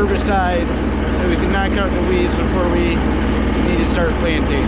herbicide so we can knock out the weeds before we need to start planting.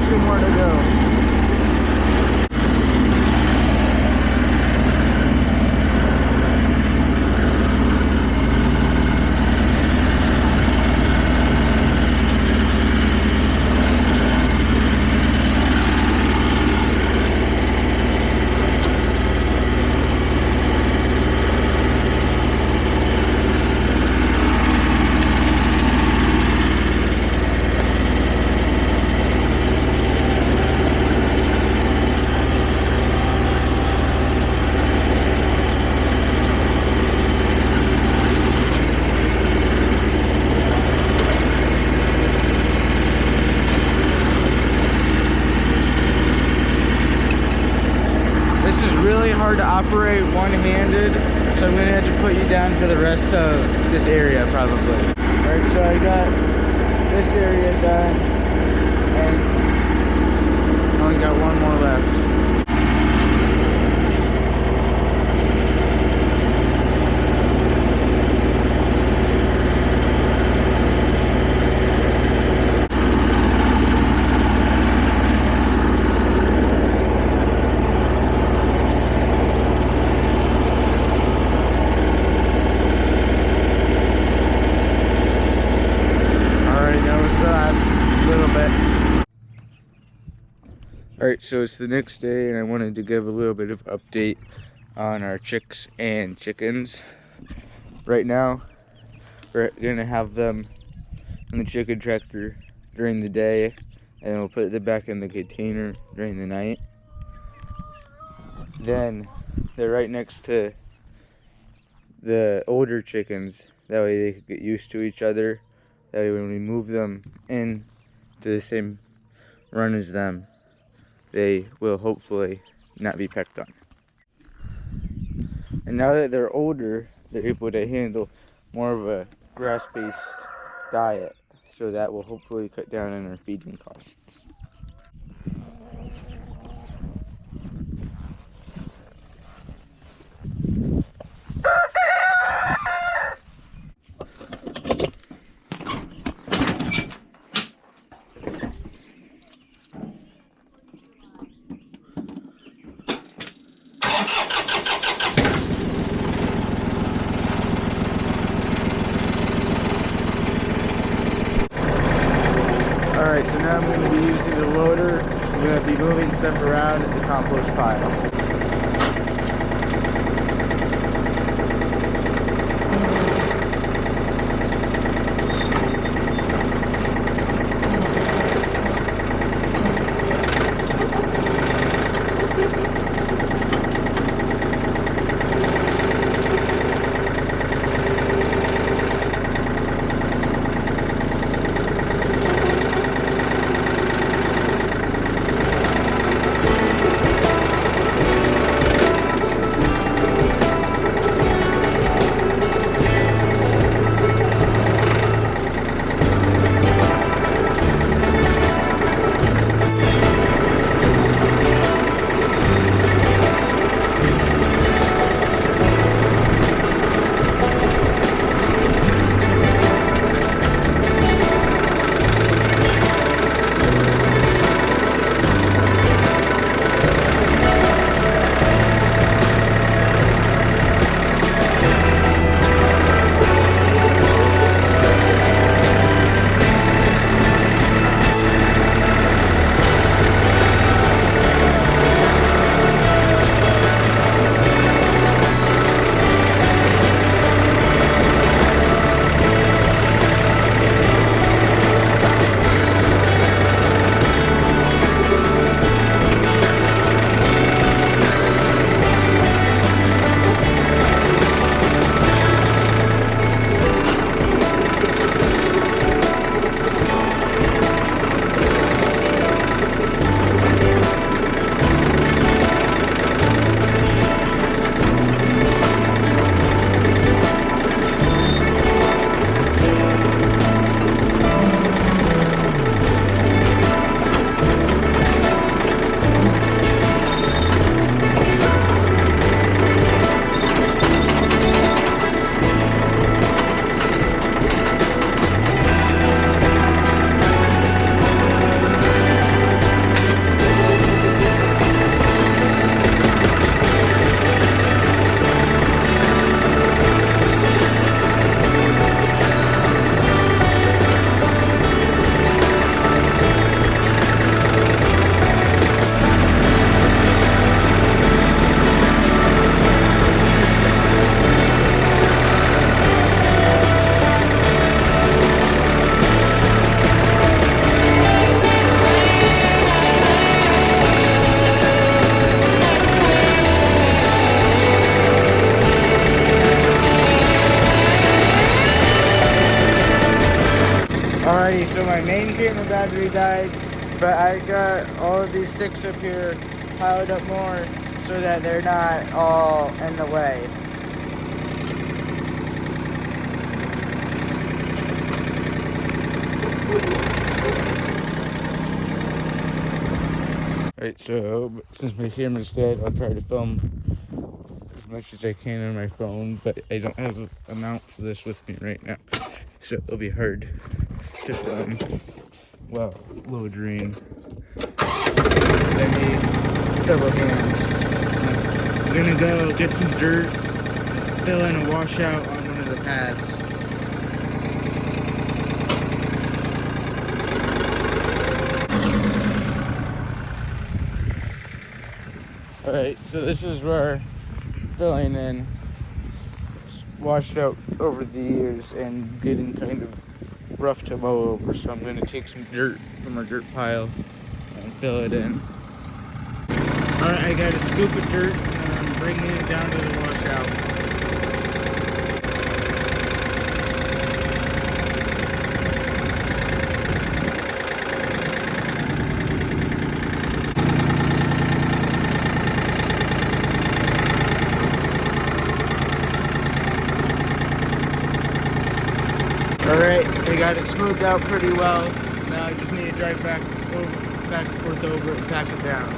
Two more to go. This is really hard to operate one-handed, so I'm gonna have to put you down for the rest of this area probably. Alright, so I got this area done, and I only got one more left. Alright, so it's the next day and I wanted to give a little bit of update on our chicks and chickens. Right now, we're gonna have them in the chicken tractor during the day, and we'll put them back in the container during the night. Then they're right next to the older chickens, that way they can get used to each other. That way when we move them in to the same run as them, they will hopefully not be pecked on. And now that they're older, they're able to handle more of a grass-based diet, so that will hopefully cut down on our feeding costs. Alright, so now I'm going to be using the loader. I'm going to be moving stuff around in the compost pile. my main camera battery died, but I got all of these sticks up here piled up more so that they're not all in the way. Alright, so since my camera's dead, I'll try to film as much as I can on my phone, but I don't have a mount for this with me right now, so it'll be hard to film while lowering. I need several hands. I'm gonna go get some dirt, fill in a washout on one of the paths. Alright, so this is where filling in. It's washed out over the years and getting kind of rough to mow over, so I'm going to take some dirt from our dirt pile and fill it in. Alright, I got a scoop of dirt and I'm bringing it down to the washout. Alright, I got it smoothed out pretty well, so now I just need to drive back and forth over and pack it down.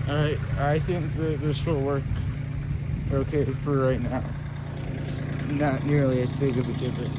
Alright, I think that this will work okay for right now. It's not nearly as big of a divot.